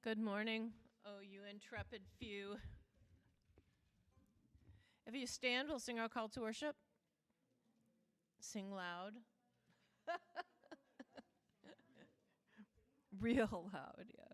Good morning, oh you intrepid few. If you stand, we'll sing our call to worship. Sing loud. Real loud, yeah.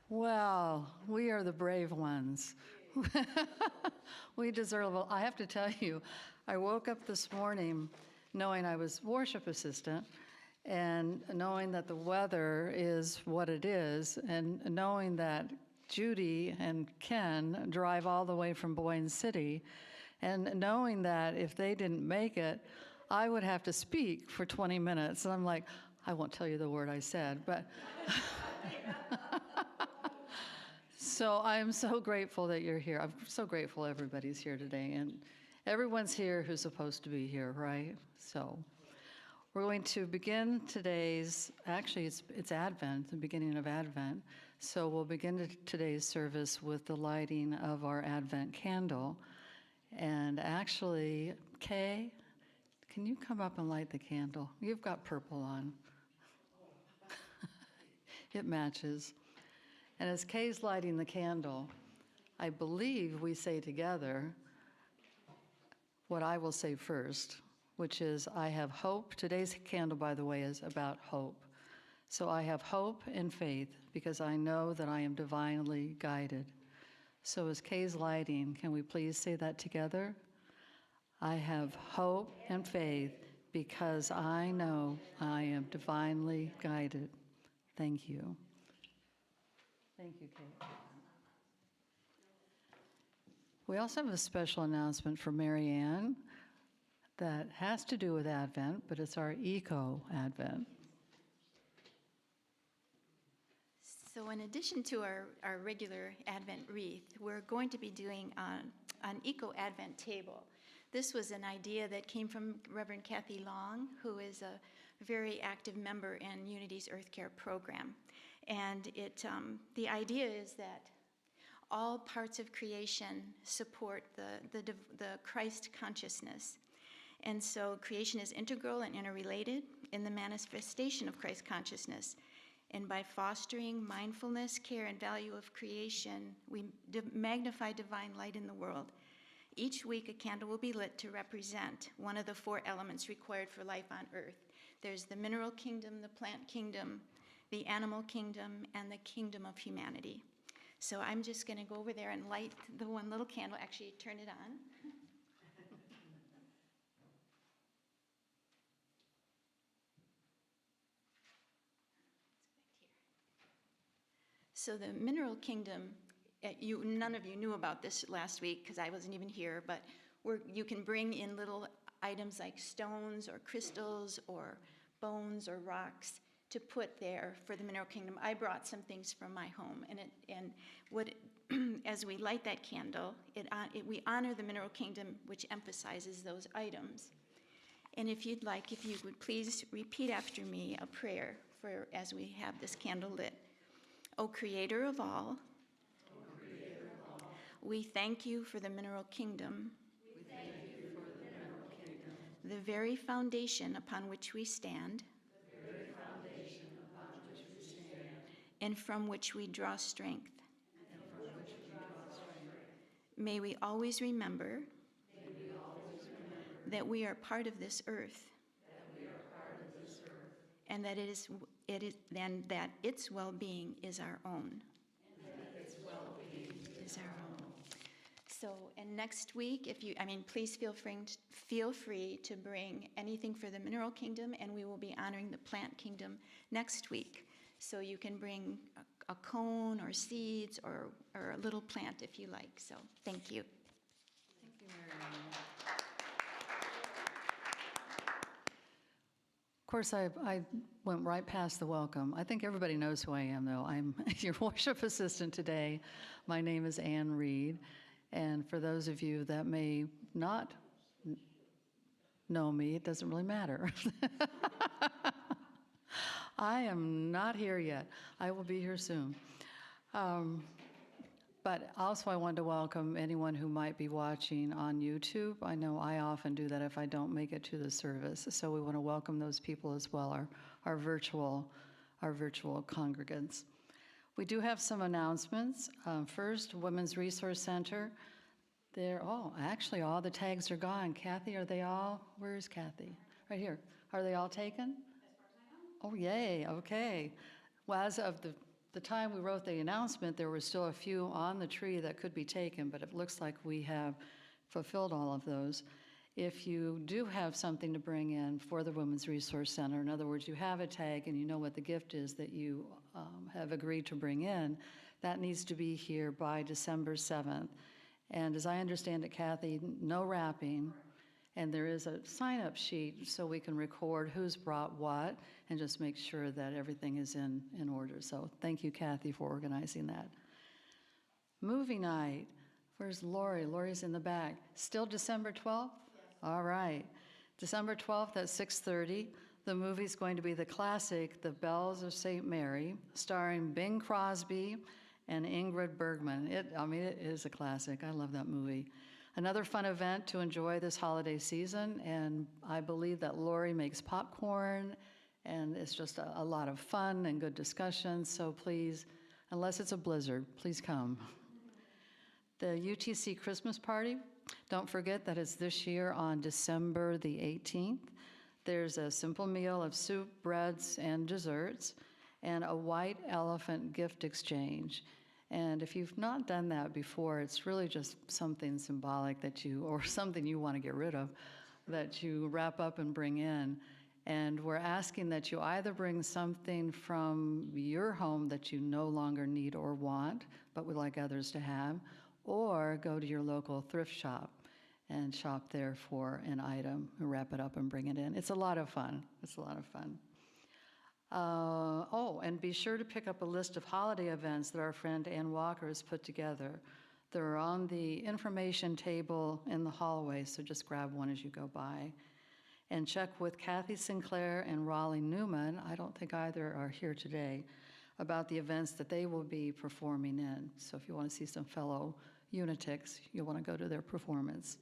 Well, we are the brave ones. We deserve, I have to tell you, I woke up this morning knowing I was worship assistant and knowing that the weather is what it is and knowing that Judy and Ken drive all the way from Boyne City and knowing that if they didn't make it, I would have to speak for 20 minutes. And I'm like, I won't tell you the word I said, but... So I'm so grateful that you're here. I'm so grateful everybody's here today. And everyone's here who's supposed to be here, right? So we're going to begin today's, actually it's Advent, the beginning of Advent. So we'll begin today's service with the lighting of our Advent candle. And actually, Kay, can you come up and light the candle? You've got purple on. It matches. And as Kay's lighting the candle, I believe we say together what I will say first, which is, I have hope. Today's candle, by the way, is about hope. So I have hope and faith because I know that I am divinely guided. So as Kay's lighting, can we please say that together? I have hope and faith because I know I am divinely guided. Thank you. Thank you, Kate. We also have a special announcement for Mary Ann that has to do with Advent, but it's our eco-Advent. So in addition to our regular Advent wreath, we're going to be doing an eco-Advent table. This was an idea that came from Reverend Kathy Long, who is a very active member in Unity's Earth Care program. And the idea is that all parts of creation support the Christ consciousness. And so creation is integral and interrelated in the manifestation of Christ consciousness. And by fostering mindfulness, care, and value of creation, we magnify divine light in the world. Each week, a candle will be lit to represent one of the 4 elements required for life on Earth. There's the mineral kingdom, the plant kingdom, the animal kingdom, and the kingdom of humanity. So I'm just going to go over there and light the one little candle. Actually, turn it on. So the Mineral Kingdom, none of you knew about this last week because I wasn't even here, but you can bring in little items like stones or crystals or bones or rocks to put there for the Mineral Kingdom. I brought some things from my home, as we light that candle, we honor the Mineral Kingdom, which emphasizes those items. And if you would please repeat after me a prayer as we have this candle lit. O Creator of all, we thank you for the Mineral Kingdom, the very foundation upon which we stand, and from which we draw strength. May we always remember that we are part of this earth, and that its well-being is our own. So, and next week, please feel free to bring anything for the Mineral Kingdom, and we will be honoring the Plant Kingdom next week. So you can bring a cone or seeds or a little plant if you like. So, thank you. Thank you, Mary Ann. Of course, I went right past the welcome. I think everybody knows who I am, though. I'm your worship assistant today. My name is Ann Reed. And for those of you that may not know me, it doesn't really matter. I am not here yet. I will be here soon. But also I wanted to welcome anyone who might be watching on YouTube. I know I often do that if I don't make it to the service. So we want to welcome those people as well, our virtual congregants. We do have some announcements. First, Women's Resource Center. Actually all the tags are gone. Kathy, are they all? Where is Kathy? Right here. Are they all taken? Oh, yay, okay. Well, as of the time we wrote the announcement, there were still a few on the tree that could be taken, but it looks like we have fulfilled all of those. If you do have something to bring in for the Women's Resource Center, in other words, you have a tag and you know what the gift is that you have agreed to bring in, that needs to be here by December 7th. And as I understand it, Kathy, no wrapping, and there is a sign-up sheet so we can record who's brought what and just make sure that everything is in order. So thank you, Kathy, for organizing that. Movie night. Where's Lori? Lori's in the back. Still December 12th? Yes. All right. December 12th at 6:30. The movie's going to be the classic, The Bells of St. Mary, starring Bing Crosby and Ingrid Bergman. It is a classic. I love that movie. Another fun event to enjoy this holiday season, and I believe that Lori makes popcorn, and it's just a lot of fun and good discussion, so please, unless it's a blizzard, please come. The UTC Christmas party, don't forget that it's this year on December the 18th. There's a simple meal of soup, breads, and desserts, and a white elephant gift exchange. And if you've not done that before, it's really just something symbolic or something you want to get rid of, that you wrap up and bring in. And we're asking that you either bring something from your home that you no longer need or want, but would like others to have, or go to your local thrift shop and shop there for an item, and wrap it up and bring it in. It's a lot of fun. It's a lot of fun. And be sure to pick up a list of holiday events that our friend Ann Walker has put together. They're on the information table in the hallway, so just grab one as you go by. And check with Kathy Sinclair and Raleigh Newman, I don't think either are here today, about the events that they will be performing in. So if you want to see some fellow Unitics, you'll want to go to their performance.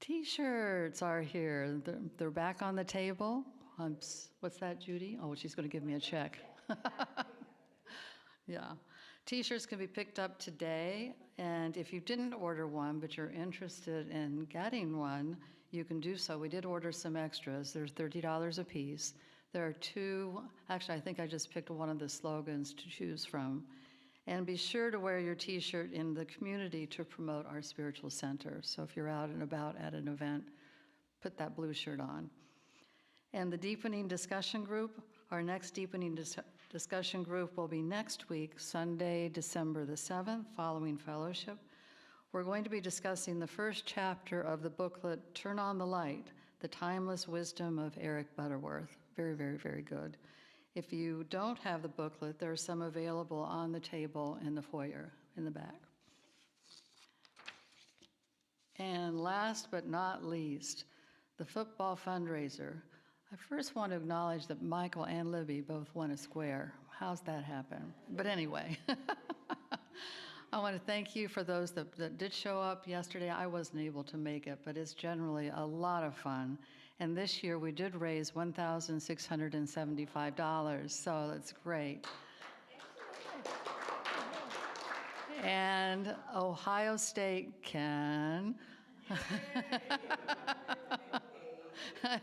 T-shirts are here. They're back on the table. What's that, Judy? Oh, she's going to give me a check. Yeah. T-shirts can be picked up today, and if you didn't order one but you're interested in getting one, you can do so. We did order some extras. They're $30 a piece. There are two, actually I think I just picked one of the slogans to choose from. And be sure to wear your T-shirt in the community to promote our spiritual center. So if you're out and about at an event, put that blue shirt on. And the deepening discussion group, our next deepening Discussion group will be next week, Sunday, December the 7th, following fellowship. We're going to be discussing the first chapter of the booklet, Turn on the Light, The Timeless Wisdom of Eric Butterworth. Very, very, very good. If you don't have the booklet, there are some available on the table in the foyer, in the back. And last but not least, the football fundraiser. I first want to acknowledge that Michael and Libby both won a square. How's that happen? But anyway, I want to thank you for those that did show up yesterday. I wasn't able to make it, but it's generally a lot of fun. And this year we did raise $1,675, so that's great. And Ohio State can.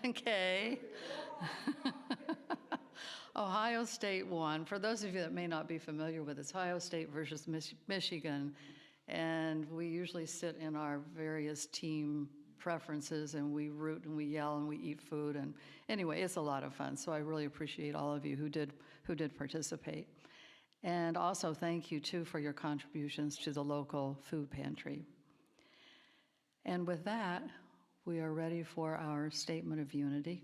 Okay. Ohio State won. For those of you that may not be familiar with it, it's Ohio State versus Michigan. And we usually sit in our various team preferences and we root and we yell and we eat food. And anyway, it's a lot of fun. So I really appreciate all of you who did participate. And also thank you too for your contributions to the local food pantry. And with that, we are ready for our statement of unity.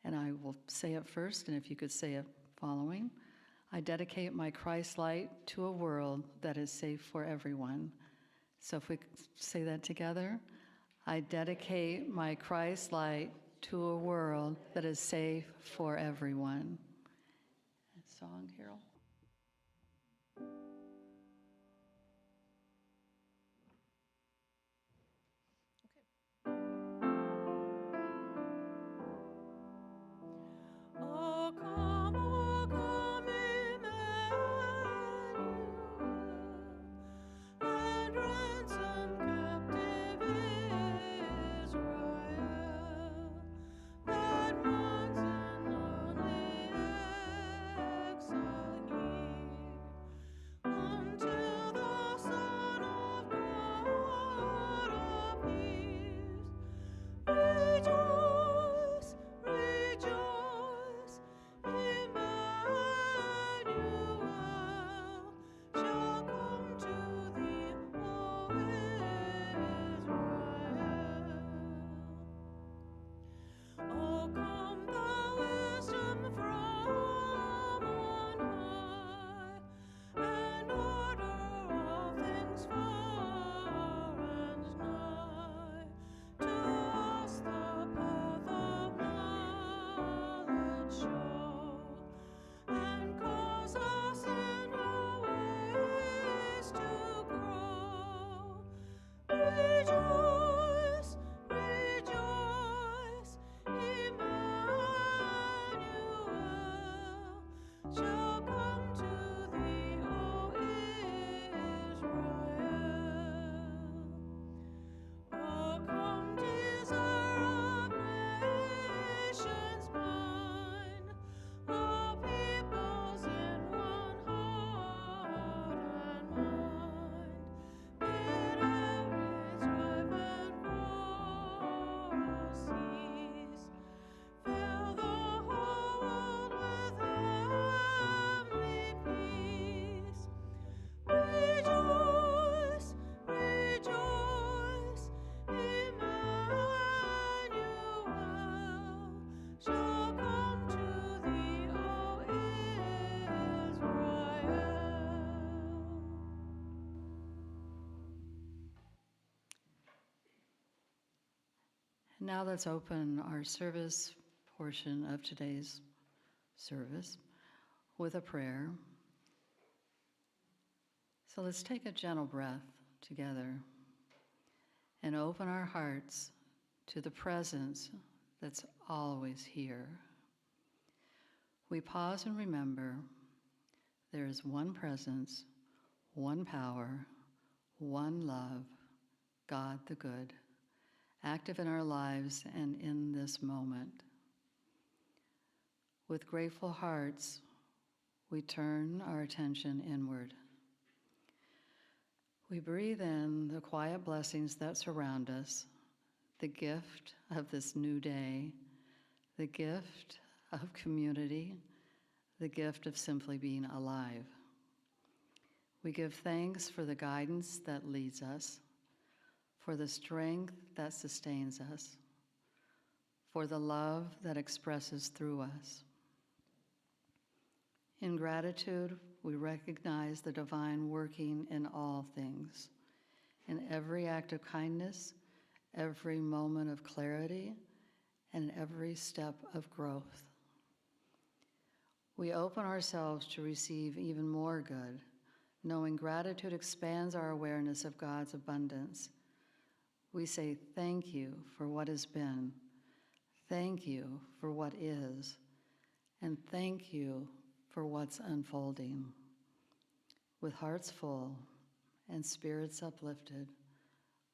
And I will say it first, and if you could say it following. I dedicate my Christ light to a world that is safe for everyone. So if we could say that together. I dedicate my Christ light to a world that is safe for everyone. Song, Carol? Oh, come, Emmanuel, and ransom captive Israel, that mourns in lonely exile here, until the Son of God appears. Rejoice, rejoice, Emmanuel shall come to thee, O Israel. O come, thou wisdom from on high, and order all things far and nigh. To us the path of knowledge show, and cause us in our ways to grow. Rejoice, rejoice, Emmanuel shall come to thee, O Israel. Oh, come, desire of nations blind, all peoples in one heart and mind. Bid every strife and quarrel cease. Fill the whole world with heavenly peace. Rejoice, rejoice, Emmanuel shall come to thee, O Israel. Now let's open our service portion of today's service with a prayer. So let's take a gentle breath together and open our hearts to the presence that's always here. We pause and remember there is one presence, one power, one love, God the good, active in our lives and in this moment. With grateful hearts, we turn our attention inward. We breathe in the quiet blessings that surround us, the gift of this new day, the gift of community, the gift of simply being alive. We give thanks for the guidance that leads us, for the strength that sustains us, for the love that expresses through us. In gratitude, we recognize the divine working in all things, in every act of kindness, every moment of clarity, and every step of growth. We open ourselves to receive even more good, knowing gratitude expands our awareness of God's abundance. We say thank you for what has been, thank you for what is, and thank you for what's unfolding. With hearts full and spirits uplifted,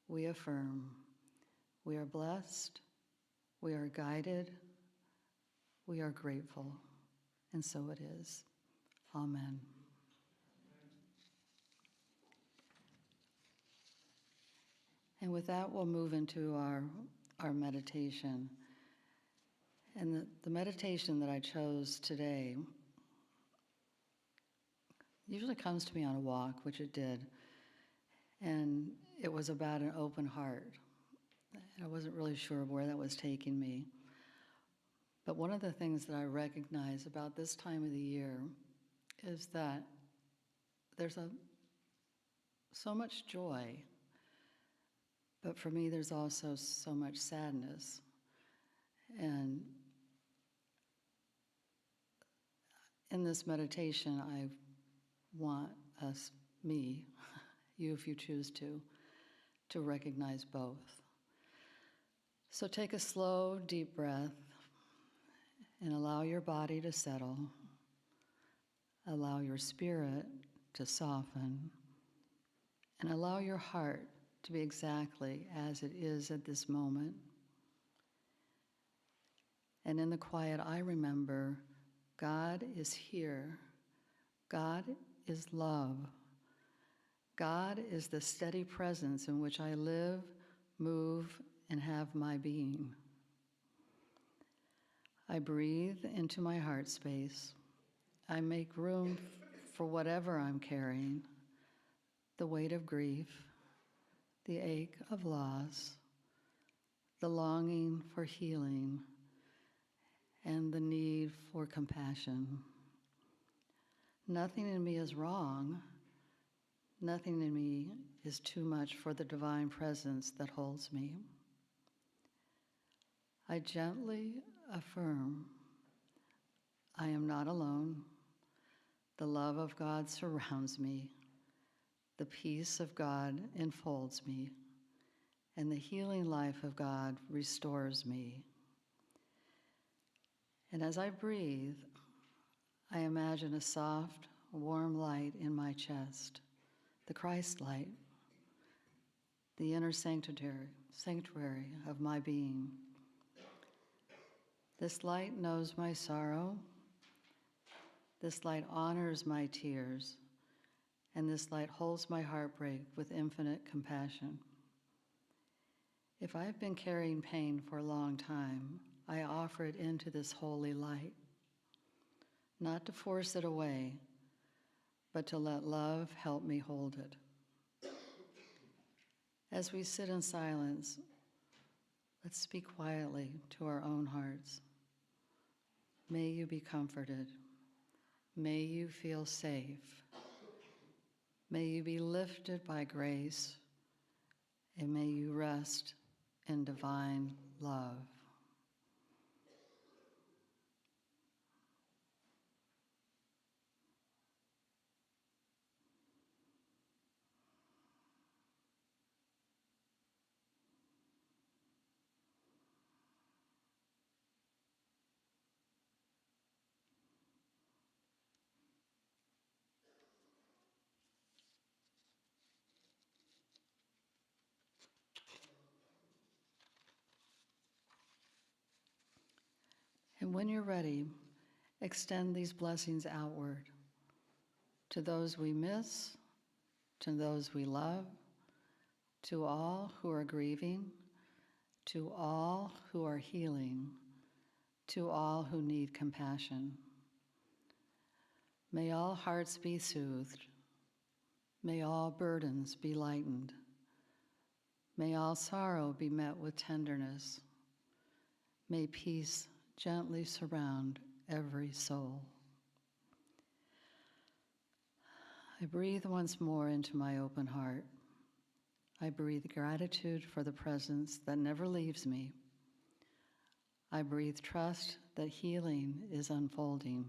we affirm we are blessed, we are guided, we are grateful, and so it is. Amen. And with that, we'll move into our meditation. And the meditation that I chose today usually comes to me on a walk, which it did. And it was about an open heart. I wasn't really sure where that was taking me. But one of the things that I recognize about this time of the year is that there's so much joy, but for me there's also so much sadness. And in this meditation, I want us, me, you if you choose to recognize both. So take a slow, deep breath and allow your body to settle. Allow your spirit to soften. And allow your heart to be exactly as it is at this moment. And in the quiet, I remember God is here. God is love. God is the steady presence in which I live, move, and have my being. I breathe into my heart space. I make room for whatever I'm carrying, the weight of grief, the ache of loss, the longing for healing, and the need for compassion. Nothing in me is wrong. Nothing in me is too much for the divine presence that holds me. I gently affirm, I am not alone. The love of God surrounds me. The peace of God enfolds me. And the healing life of God restores me. And as I breathe, I imagine a soft, warm light in my chest, the Christ light, the inner sanctuary of my being. This light knows my sorrow. This light honors my tears. And this light holds my heartbreak with infinite compassion. If I've been carrying pain for a long time, I offer it into this holy light, not to force it away, but to let love help me hold it. As we sit in silence, let's speak quietly to our own hearts. May you be comforted. May you feel safe. May you be lifted by grace, and may you rest in divine love. And when you're ready, extend these blessings outward to those we miss, to those we love, to all who are grieving, to all who are healing, to all who need compassion. May all hearts be soothed. May all burdens be lightened. May all sorrow be met with tenderness. May peace gently surround every soul. I breathe once more into my open heart. I breathe gratitude for the presence that never leaves me. I breathe trust that healing is unfolding,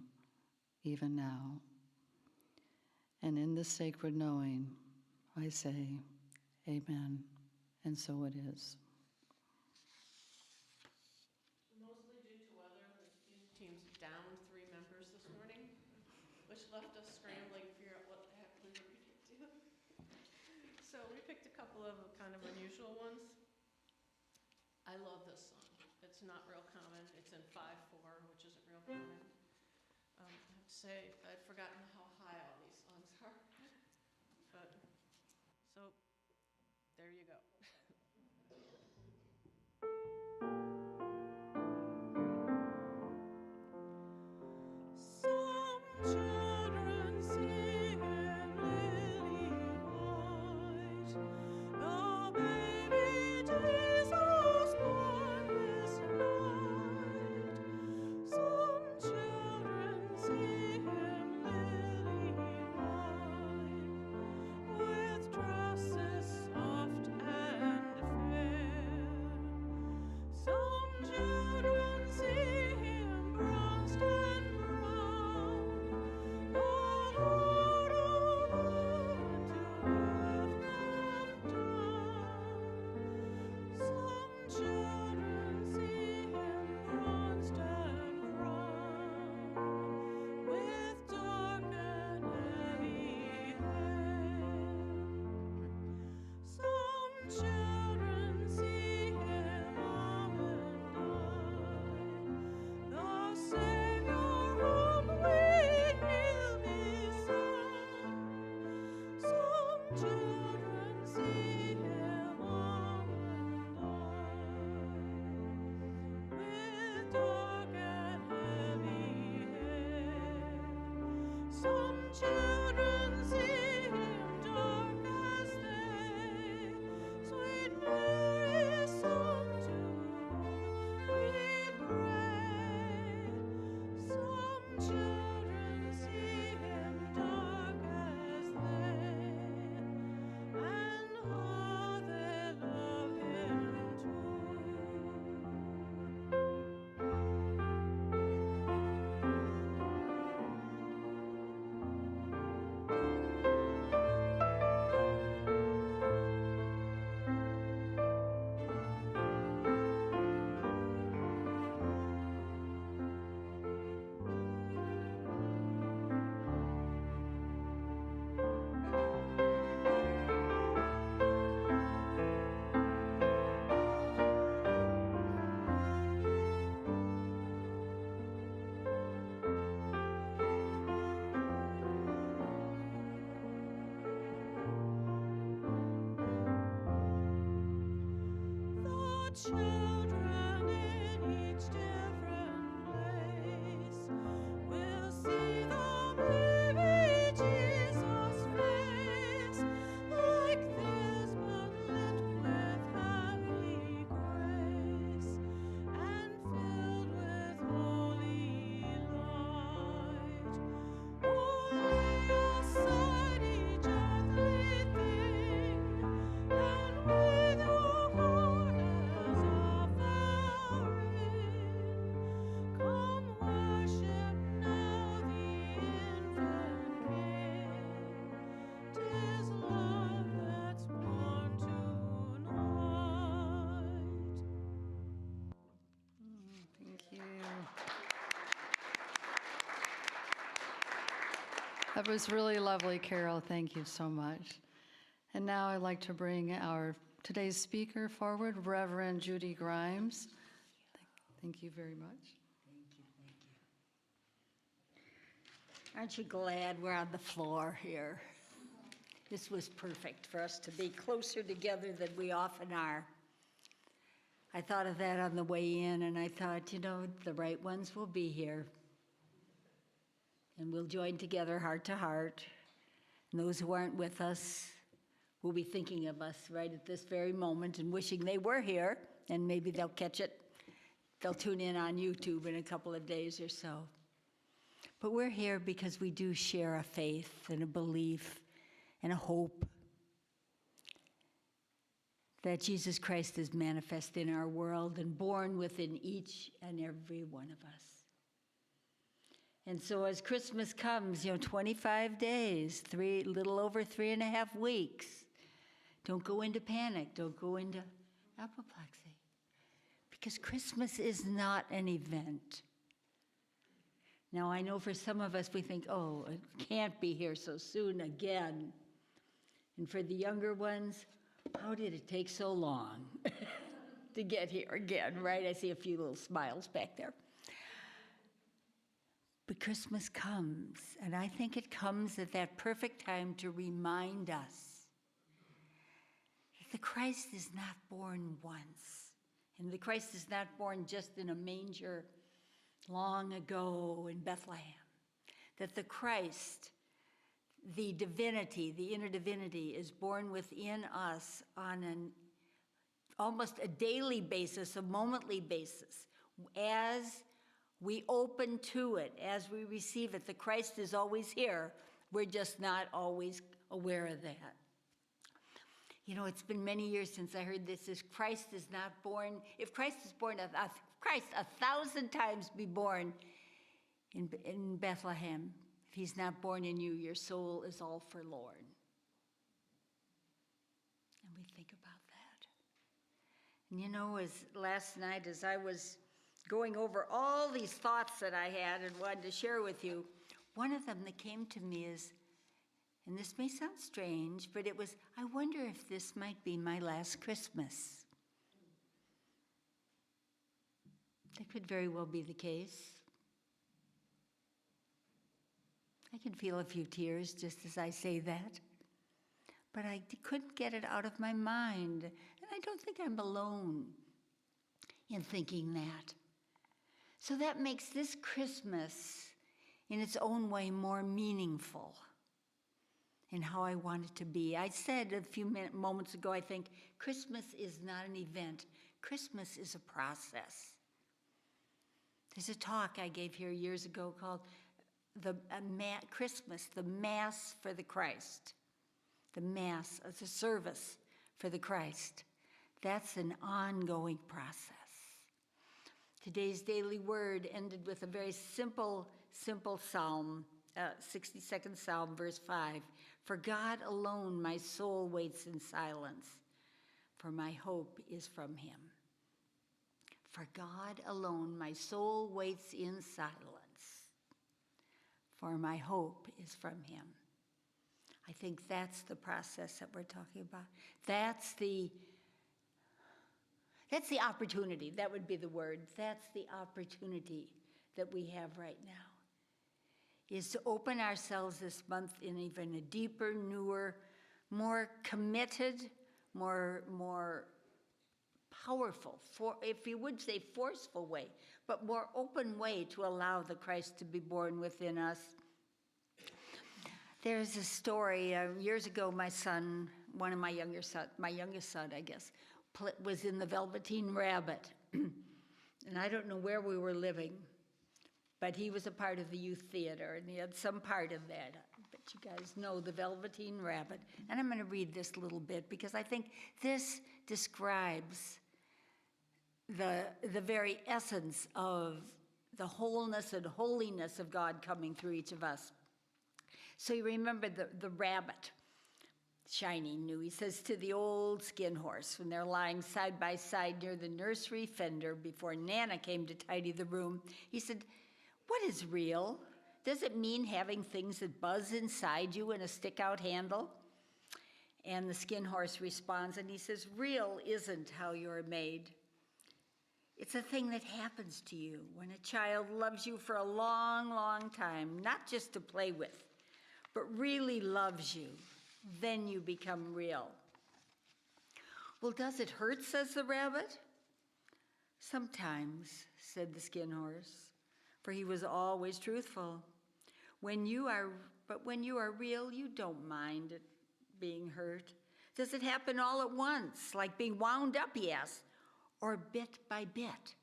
even now. And in this sacred knowing, I say, amen, and so it is. Mostly due to weather, the student team's down 3 members this morning, which left us scrambling to figure out what the heck we were going to do. So we picked a couple of kind of unusual ones. I love this song. It's not real common. It's in 5/4, which isn't real common. I have to say, I'd forgotten how high all these songs are. But, so, there you go. Some children sing in lily white, the baby Jesus born this night. Some children see him lily white, with dresses soft and fair. Some children see him bronzed and brown, all Lord of heaven to earth come down. Some children see him bronzed and brown, with dark and heavy hair. Some children see him almond eyed, the Savior whom we kneel beside. Some children see him almond eyed, with dark and heavy hair. Some children see him dark as day, sweet Mary, song to whom we pray. Some children see him dark as they, and how they love him too. The children in each different place will see the baby Jesus' face, like this, but lit with heavenly grace and filled with holy light. Oh, lay aside each earthly thing, and with your heart as offering, come worship now the infant King. 'Tis love that's born tonight. Thank you. That was really lovely, Carol. Thank you so much. And now I'd like to bring our today's speaker forward, Reverend Judy Grimes. Thank you very much. Aren't you glad we're on the floor here? This was perfect for us to be closer together than we often are. I thought of that on the way in, and I thought, you know, the right ones will be here. and we'll join together heart to heart. And those who aren't with us will be thinking of us right at this very moment and wishing they were here, and maybe they'll catch it. They'll tune in on YouTube in a couple of days or so. But we're here because we do share a faith and a belief and a hope that Jesus Christ is manifest in our world and born within each and every one of us. And so as Christmas comes, 25 days, little over 3.5 weeks, don't go into panic, don't go into apoplexy, because Christmas is not an event. Now, I know for some of us, we think, oh, it can't be here so soon again. And for the younger ones, how did it take so long to get here again, right? I see a few little smiles back there. But Christmas comes, and I think it comes at that perfect time to remind us that the Christ is not born once, and the Christ is not born just in a manger long ago in Bethlehem, that the Christ, the divinity, the inner divinity, is born within us on an almost a daily basis, a momently basis. As we open to it, as we receive it, the Christ is always here. We're just not always aware of that. It's been many years since I heard this, Christ is not born. If Christ is born, Christ 1,000 times be born in Bethlehem. If he's not born in you, your soul is all forlorn. And we think about that. And as last night, as I was going over all these thoughts that I had and wanted to share with you, one of them that came to me is, and this may sound strange, but it was, I wonder if this might be my last Christmas. That could very well be the case. I can feel a few tears just as I say that. But I couldn't get it out of my mind. And I don't think I'm alone in thinking that. So that makes this Christmas, in its own way, more meaningful in how I want it to be. I said a few moments ago, I think, Christmas is not an event. Christmas is a process. There's a talk I gave here years ago called Christmas, the Mass for the Christ. The Mass as a service for the Christ. That's an ongoing process. Today's daily word ended with a very simple psalm, 62nd Psalm, verse 5. For God alone my soul waits in silence, for my hope is from him. For God alone my soul waits in silence, for my hope is from him. I think that's the process that we're talking about. That's the opportunity. That would be the word. That's the opportunity that we have right now, is to open ourselves this month in even a deeper, newer, more committed, more powerful, if you would say forceful way, but more open way to allow the Christ to be born within us. There's a story, years ago, my son, my youngest son, I guess, was in the Velveteen Rabbit. And I don't know where we were living, but he was a part of the youth theater, and he had some part of that. But you guys know the Velveteen Rabbit. And I'm going to read this little bit, because I think this describes the very essence of the wholeness and holiness of God coming through each of us. So you remember the rabbit, Shiny knew. He says to the old skin horse, when they're lying side by side near the nursery fender before Nana came to tidy the room, he said, what is real? Does it mean having things that buzz inside you and a stick-out handle? And the skin horse responds, and he says, real isn't how you're made. It's a thing that happens to you when a child loves you for a long, long time, not just to play with, but really loves you. Then you become real. Well, does it hurt, says the rabbit? Sometimes, said the skin horse, for he was always truthful. But when you are real, you don't mind it being hurt. Does it happen all at once, like being wound up, yes, or bit by bit?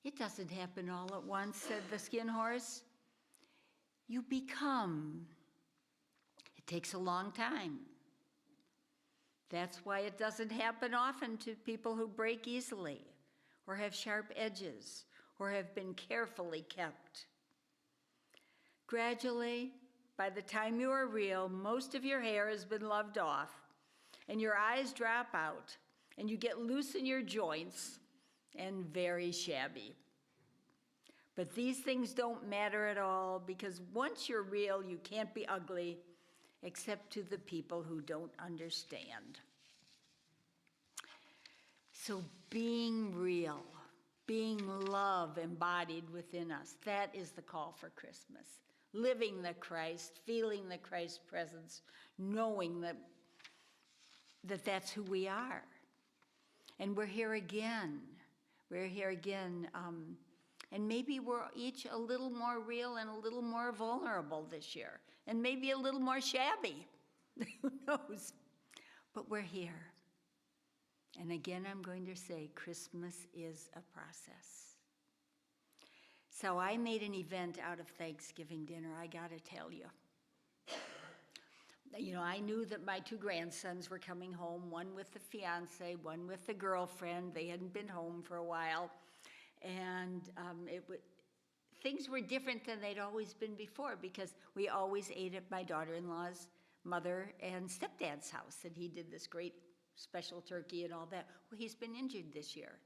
It doesn't happen all at once, said the skin horse. You become. It takes a long time. That's why it doesn't happen often to people who break easily, or have sharp edges, or have been carefully kept. Gradually, by the time you are real, most of your hair has been loved off, and your eyes drop out, and you get loose in your joints and very shabby. But these things don't matter at all, because once you're real, you can't be ugly, except to the people who don't understand. So being real, being love embodied within us, that is the call for Christmas. Living the Christ, feeling the Christ presence, knowing that that's who we are. And we're here again. We're here again. And maybe we're each a little more real and a little more vulnerable this year. And maybe a little more shabby. Who knows? But we're here. And again, I'm going to say Christmas is a process. So I made an event out of Thanksgiving dinner, I gotta tell you. You know, I knew that my 2 grandsons were coming home, one with the fiance, one with the girlfriend. They hadn't been home for a while. And things were different than they'd always been before, because we always ate at my daughter-in-law's mother and stepdad's house, and he did this great special turkey and all that. Well, he's been injured this year.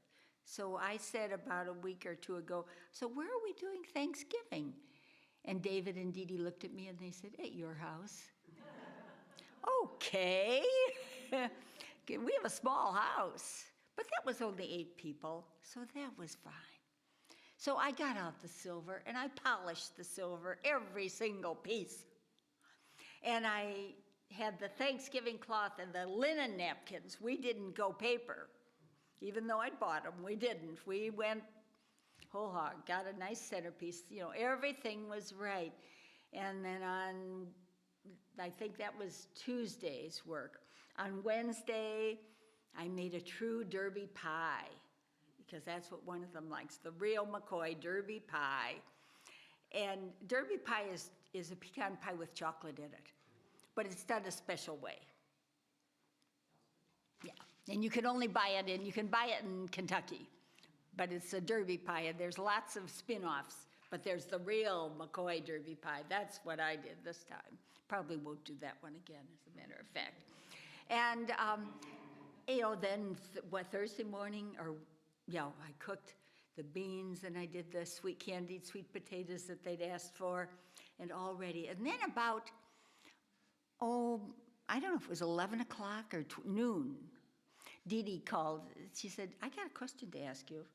So I said about a week or 2 ago, so where are we doing Thanksgiving? And David and Dee Dee looked at me and they said, at your house. Okay. We have a small house, but that was only 8 people, so that was fine. So I got out the silver and I polished the silver, every single piece. And I had the Thanksgiving cloth and the linen napkins. We didn't go paper. Even though I'd bought them, we didn't. We went whole hog, got a nice centerpiece. You know, everything was right. And then on, I think that was Tuesday's work. On Wednesday, I made a true Derby pie, because that's what one of them likes, the real McCoy Derby pie. And Derby pie is a pecan pie with chocolate in it, but it's done a special way. Yeah, and you can only buy it you can buy it in Kentucky, but it's a Derby pie, and there's lots of spin-offs, but there's the real McCoy Derby pie. That's what I did this time. Probably won't do that one again, as a matter of fact. And, you know, then Thursday morning, I cooked the beans, and I did the candied sweet potatoes that they'd asked for, and all ready. And then about, I don't know if it was 11 o'clock or noon, Dee Dee called. She said, I got a question to ask you.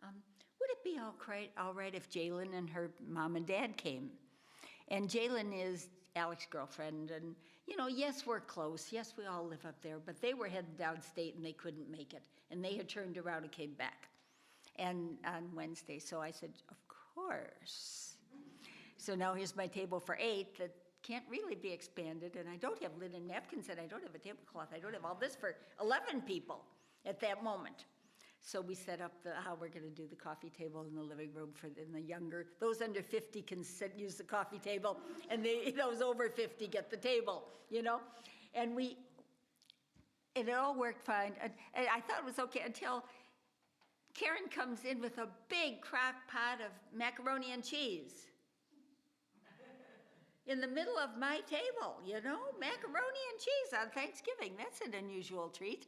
Would it be all right if Jalen and her mom and dad came? And Jalen is Alex's girlfriend, and, you know, yes, we're close. Yes, we all live up there, but they were headed downstate, and they couldn't make it. And they had turned around and came back and on Wednesday. So I said, of course. So now here's my table for 8 that can't really be expanded, and I don't have linen napkins, and I don't have a tablecloth. I don't have all this for 11 people at that moment. So we set up how we're going to do the coffee table in the living room in the younger. Those under 50 can use the coffee table, and those over 50 get the table, you know. And it all worked fine. And I thought it was okay until Karen comes in with a big crock pot of macaroni and cheese in the middle of my table, you know, macaroni and cheese on Thanksgiving. That's an unusual treat.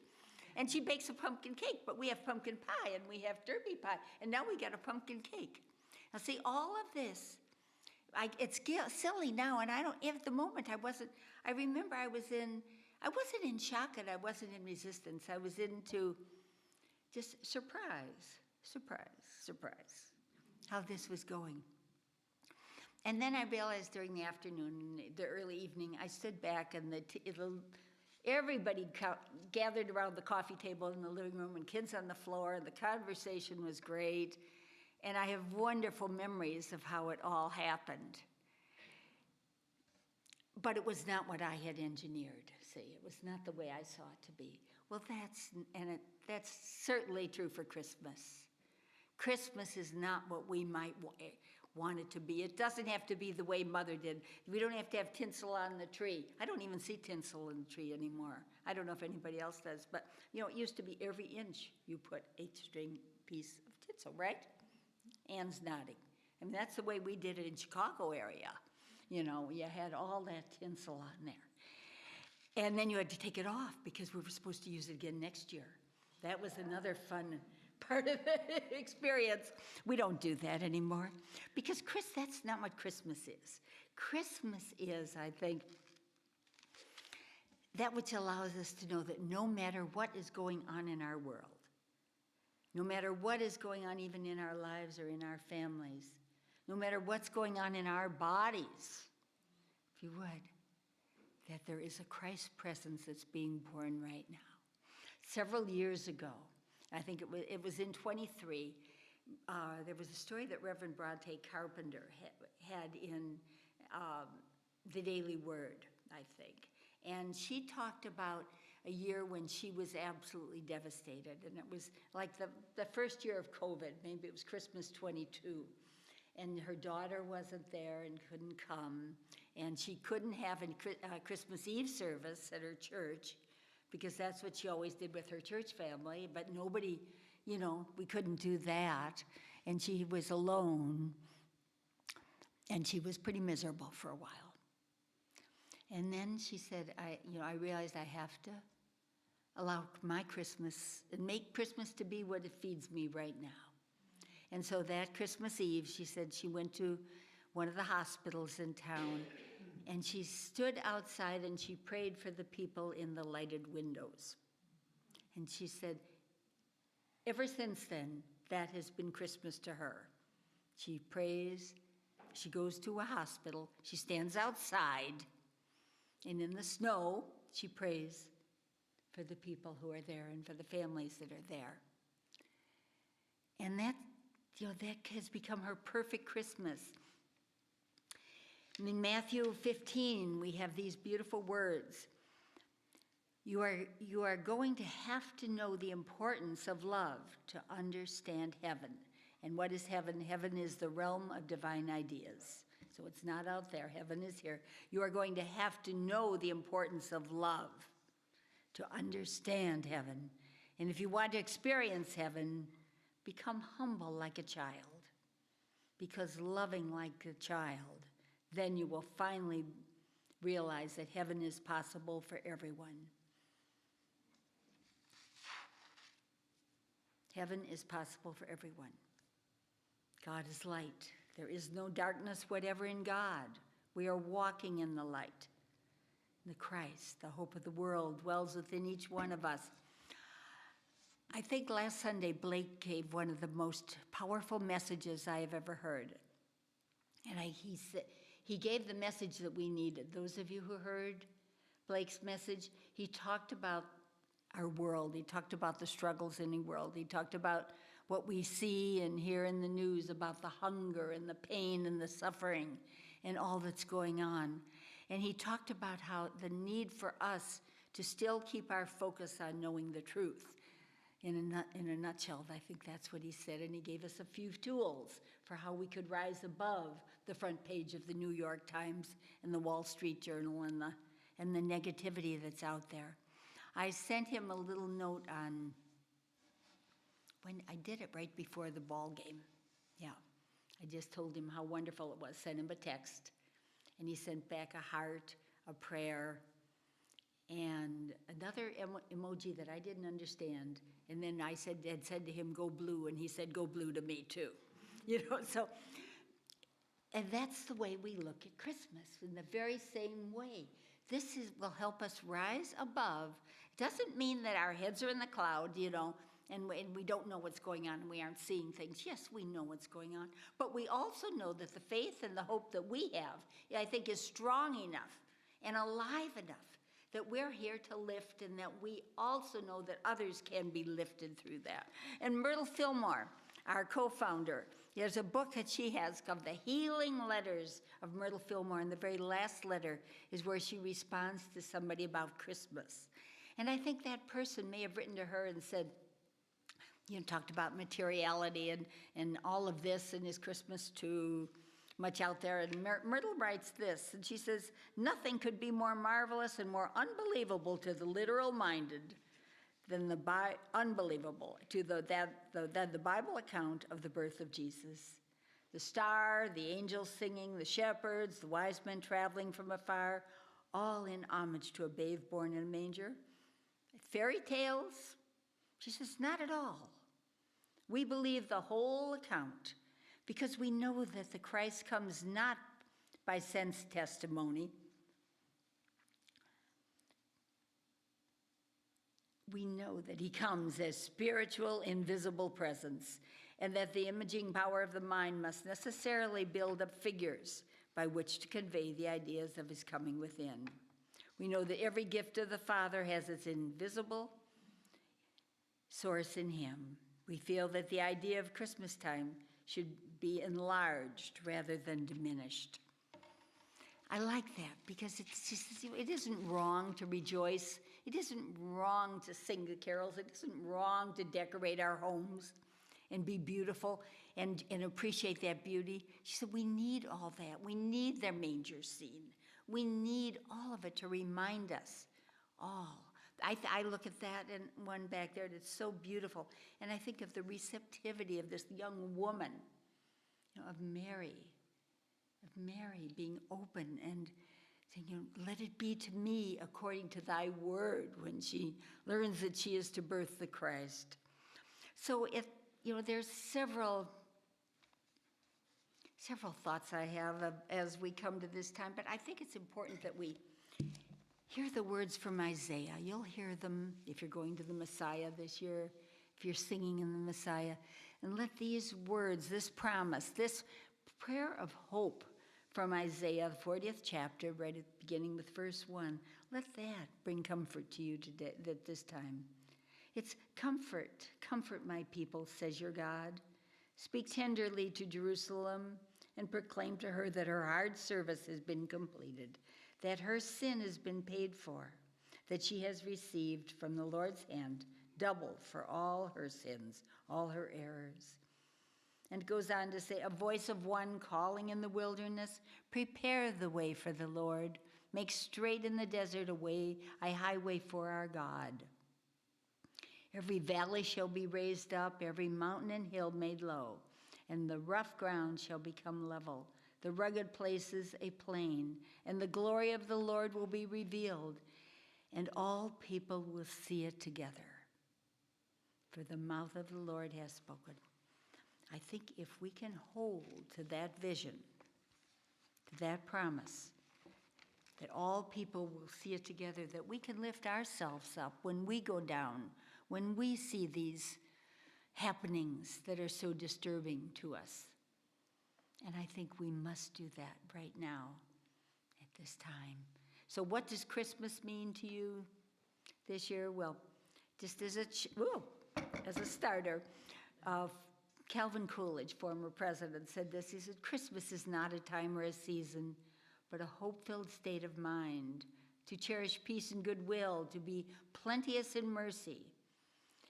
And she bakes a pumpkin cake, but we have pumpkin pie and we have Derby pie, and now we got a pumpkin cake. Now see, all of this, it's silly now, and at the moment I remember I wasn't in shock and I wasn't in resistance. I was into just surprise, how this was going. And then I realized during the afternoon, the early evening, I stood back and everybody gathered around the coffee table in the living room and kids on the floor, and the conversation was great. And I have wonderful memories of how it all happened. But it was not what I had engineered, see. It was not the way I saw it to be. Well, that's certainly true for Christmas. Christmas is not what we might want it to be. It doesn't have to be the way Mother did. We don't have to have tinsel on the tree. I don't even see tinsel in the tree anymore. I don't know if anybody else does, but you know, it used to be every inch you put 8-string piece of tinsel, right? Anne's nodding. I mean, that's the way we did it in Chicago area. You know, you had all that tinsel on there. And then you had to take it off because we were supposed to use it again next year. That was another fun part of the experience. We don't do that anymore because that's not what Christmas is. Christmas is, I think, that which allows us to know that no matter what is going on in our world, no matter what is going on even in our lives or in our families, no matter what's going on in our bodies, if you would, that there is a Christ presence that's being born right now. Several years ago, I think it was in 23, there was a story that Reverend Bronte Carpenter had in the Daily Word, I think. And she talked about a year when she was absolutely devastated. And it was like the first year of COVID, maybe it was Christmas 22. And her daughter wasn't there and couldn't come. And she couldn't have a Christmas Eve service at her church because that's what she always did with her church family. But nobody, you know, we couldn't do that. And she was alone. And she was pretty miserable for a while. And then she said, I realized I have to allow my Christmas and make Christmas to be what it feeds me right now. And so that Christmas Eve, she said she went to one of the hospitals in town and she stood outside and she prayed for the people in the lighted windows. And she said, ever since then, that has been Christmas to her. She prays, she goes to a hospital, she stands outside, and in the snow, she prays for the people who are there and for the families that are there. And that has become her perfect Christmas. And in Matthew 15, we have these beautiful words. You are going to have to know the importance of love to understand heaven. And what is heaven? Heaven is the realm of divine ideas. So it's not out there. Heaven is here. You are going to have to know the importance of love to understand heaven. And if you want to experience heaven, become humble like a child. Because loving like a child, then you will finally realize that heaven is possible for everyone. Heaven is possible for everyone. God is light. There is no darkness whatever in God. We are walking in the light. The Christ, the hope of the world, dwells within each one of us. I think last Sunday Blake gave one of the most powerful messages I have ever heard. And he gave the message that we needed. Those of you who heard Blake's message, he talked about our world. He talked about the struggles in the world. He talked about what we see and hear in the news about the hunger and the pain and the suffering and all that's going on. And he talked about how the need for us to still keep our focus on knowing the truth. In a nutshell, I think that's what he said. And he gave us a few tools for how we could rise above the front page of the New York Times and the Wall Street Journal and the negativity that's out there. I sent him a little note on when I did it right before the ball game. Yeah, I just told him how wonderful it was. Sent him a text, and he sent back a heart, a prayer, and another emoji that I didn't understand. And then I had said to him, "Go blue," and he said, "Go blue" to me too. You know, so, and that's the way we look at Christmas, in the very same way. This will help us rise above. It doesn't mean that our heads are in the cloud, you know, and we don't know what's going on and we aren't seeing things. Yes, we know what's going on, but we also know that the faith and the hope that we have, I think, is strong enough and alive enough that we're here to lift, and that we also know that others can be lifted through that. And Myrtle Fillmore, our co-founder, There's a book that she has called The Healing Letters of Myrtle Fillmore, and the very last letter is where she responds to somebody about Christmas. And I think that person may have written to her and said, talked about materiality and all of this, and is Christmas too much out there? And Myrtle writes this, and she says, nothing could be more marvelous and more unbelievable to the literal-minded than the Bible account of the birth of Jesus. The star, the angels singing, the shepherds, the wise men traveling from afar, all in homage to a babe born in a manger. Fairy tales? She says, not at all. We believe the whole account because we know that the Christ comes not by sense testimony. We know that he comes as spiritual, invisible presence, and that the imaging power of the mind must necessarily build up figures by which to convey the ideas of his coming within. We know that every gift of the Father has its invisible source in him. We feel that the idea of Christmas time should be enlarged rather than diminished. I like that because it isn't wrong to rejoice. It isn't wrong to sing the carols. It isn't wrong to decorate our homes and be beautiful and appreciate that beauty. She said, we need all that. We need their manger scene. We need all of it to remind us all. I look at that and one back there that's so beautiful, and I think of the receptivity of this young woman, of Mary being open and saying, let it be to me according to thy word, when she learns that she is to birth the Christ. So there's several thoughts I have as we come to this time, but I think it's important that we hear the words from Isaiah. You'll hear them if you're going to the Messiah this year, if you're singing in the Messiah. And let these words, this promise, this prayer of hope from Isaiah, the 40th chapter, right at the beginning with verse 1, let that bring comfort to you today, at this time. It's comfort my people, says your God. Speak tenderly to Jerusalem and proclaim to her that her hard service has been completed, that her sin has been paid for, that she has received from the Lord's hand double for all her sins, all her errors. And goes on to say, a voice of one calling in the wilderness, prepare the way for the Lord, make straight in the desert a highway for our God. Every valley shall be raised up, every mountain and hill made low, and the rough ground shall become level, the rugged places a plain, and the glory of the Lord will be revealed, and all people will see it together. For the mouth of the Lord has spoken. I think if we can hold to that vision, to that promise, that all people will see it together, that we can lift ourselves up when we go down, when we see these happenings that are so disturbing to us. And I think we must do that right now at this time. So what does Christmas mean to you this year? Well, just as a starter, Calvin Coolidge, former president, said this. He said, Christmas is not a time or a season, but a hope-filled state of mind. To cherish peace and goodwill, to be plenteous in mercy,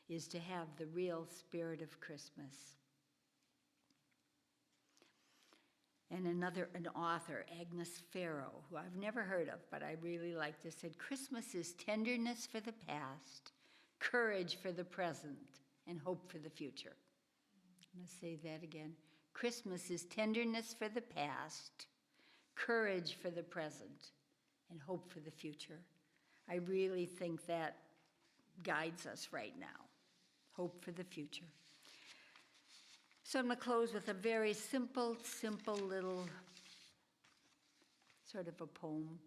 is to have the real spirit of Christmas. And an author, Agnes Farrow, who I've never heard of, but I really like this, said, Christmas is tenderness for the past, courage for the present, and hope for the future. I'm going to say that again. Christmas is tenderness for the past, courage for the present, and hope for the future. I really think that guides us right now. Hope for the future. So I'm going to close with a very simple little sort of a poem.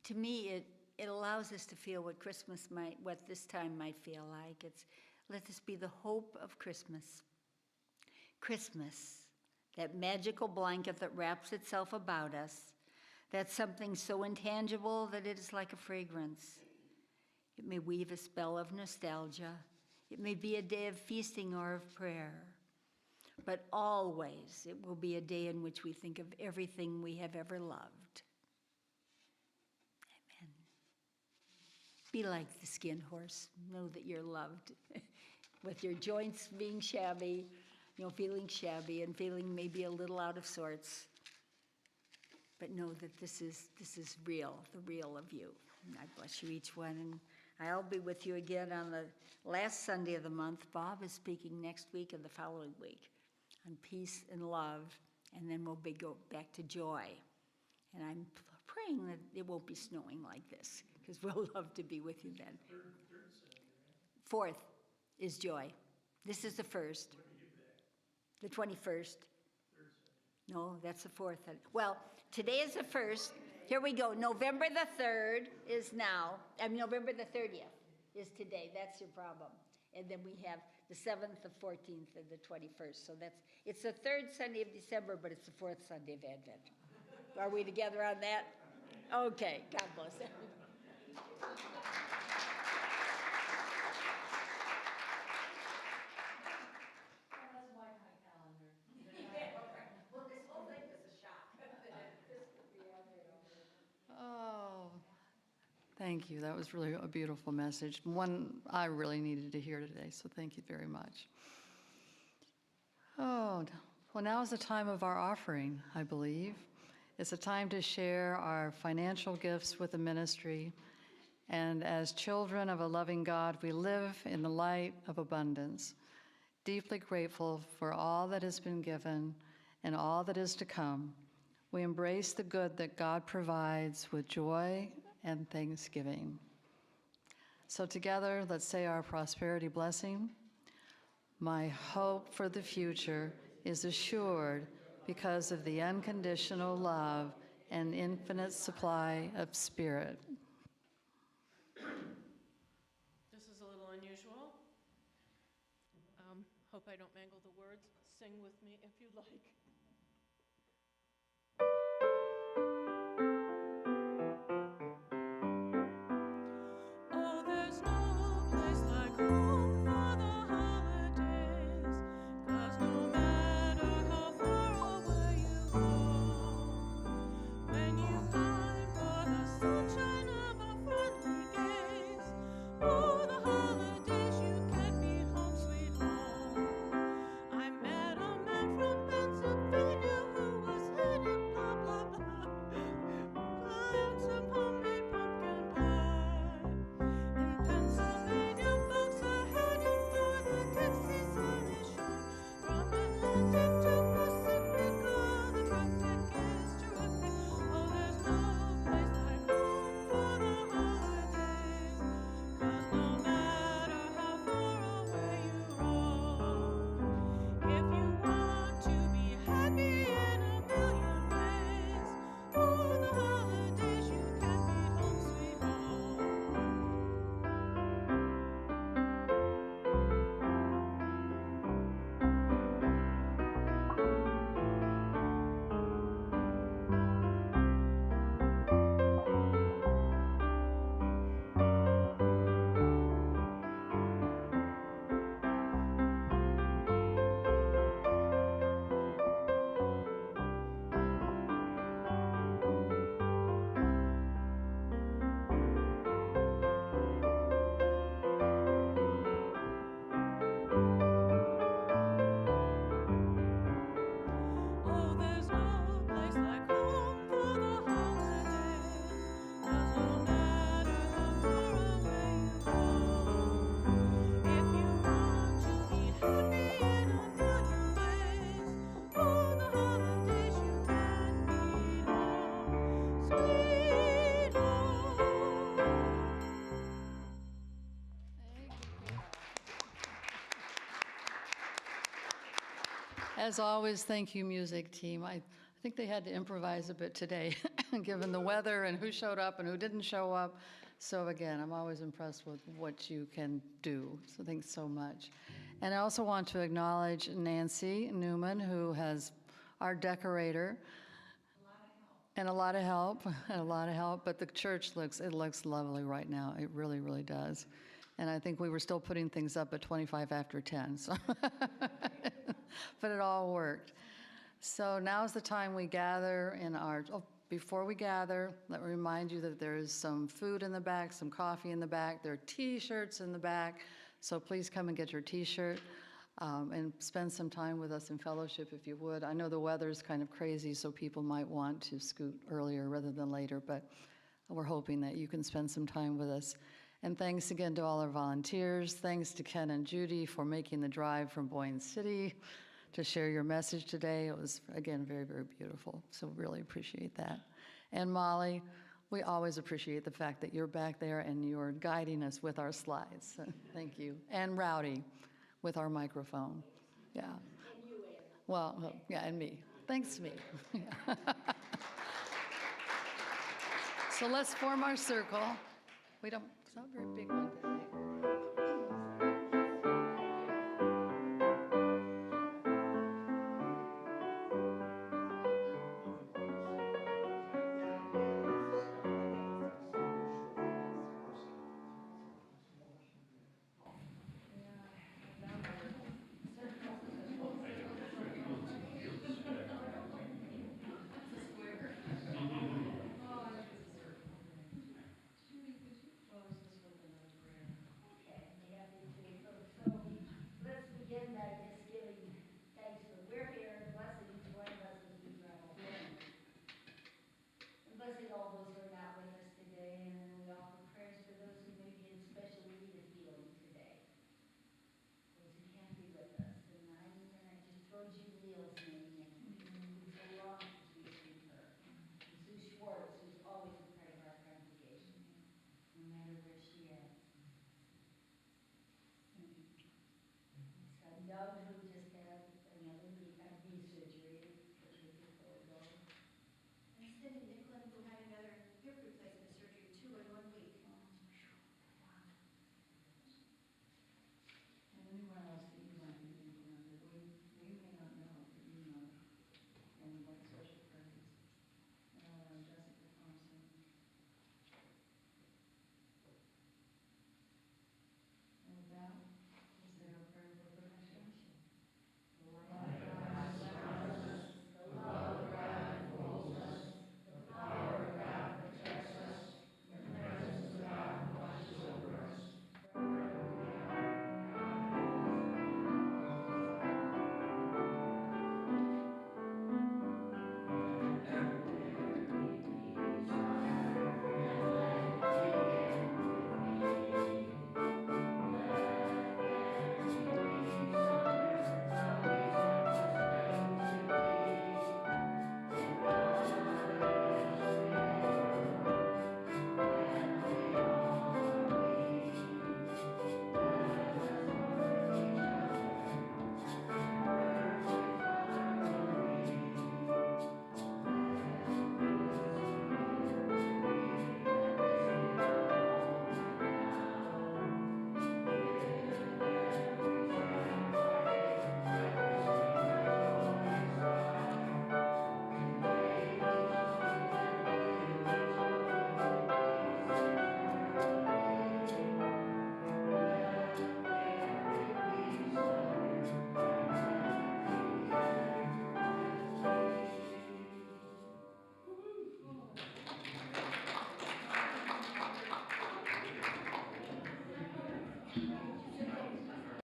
To me, it allows us to feel what this time might feel like. Let this be the hope of Christmas. Christmas, that magical blanket that wraps itself about us, that's something so intangible that it is like a fragrance. It may weave a spell of nostalgia. It may be a day of feasting or of prayer, but always it will be a day in which we think of everything we have ever loved. Amen. Be like the skin horse. Know that you're loved. With your joints being shabby, feeling shabby and feeling maybe a little out of sorts. But know that this is real, the real of you. And I bless you each one. And I'll be with you again on the last Sunday of the month. Bob is speaking next week and the following week on peace and love. And then we'll go back to joy. And I'm praying that it won't be snowing like this, because we'll love to be with you then. Fourth is joy. This is the first. The 21st. No, that's the fourth. Well, today is the first. Here we go. November the 3rd is now. November the 30th is today. That's your problem. And then we have the 7th, the 14th, and the 21st. So it's the third Sunday of December, but it's the fourth Sunday of Advent. Are we together on that? Okay. God bless everybody. Oh, thank you. That was really a beautiful message. One I really needed to hear today, so thank you very much. Oh, well, now is the time of our offering, I believe. It's a time to share our financial gifts with the ministry. And as children of a loving God, we live in the light of abundance, deeply grateful for all that has been given and all that is to come. We embrace the good that God provides with joy and thanksgiving. So together, let's say our prosperity blessing. My hope for the future is assured because of the unconditional love and infinite supply of Spirit. This is a little unusual. Hope I don't mangle the words. Sing with me if you'd like. Oh, there's no place like home for the holidays, 'cause no matter how far away you roam, when you pine for the sunshine of a friendly gaze, for the holidays you can be home, sweet home. I met a man from Pennsylvania who was headed blah blah blah, buying some homemade pumpkin pie. In Pennsylvania, folks are heading for the Dixie sunny shore. From Atlantic to Pacific, oh, the traffic is terrific. Oh, there's no place like home for the holidays, 'cause no matter how far away you roam, if you want to be happy in a million ways, for the holidays you can be home, sweet home. Oh, there's no place like home for the holidays, 'cause no matter how far away you roam, if you want to be happy in a million ways, for the holidays you can be home, sweet home. As always, thank you, music team. I think they had to improvise a bit today, given the weather and who showed up and who didn't show up. So again, I'm always impressed with what you can do. So thanks so much. And I also want to acknowledge Nancy Newman, who has our decorator. And a lot of help, and a lot of help. But the church looks lovely right now. It really, really does. And I think we were still putting things up at 25 after 10, so. But it all worked. So now's the time we gather in our, before we gather, let me remind you that there is some food in the back, some coffee in the back, there are T-shirts in the back, so please come and get your T-shirt and spend some time with us in fellowship if you would. I know the weather's kind of crazy, so people might want to scoot earlier rather than later, but we're hoping that you can spend some time with us. And thanks again to all our volunteers. Thanks to Ken and Judy for making the drive from Boyne City to share your message today. It was, again, very, very beautiful, so really appreciate that. And Molly, we always appreciate the fact that you're back there and you're guiding us with our slides. So thank you. And Rowdy with our microphone. Yeah. And you, Ann. Well, yeah, and me. Thanks, me. Yeah. So let's form our circle. It's not a very big one today.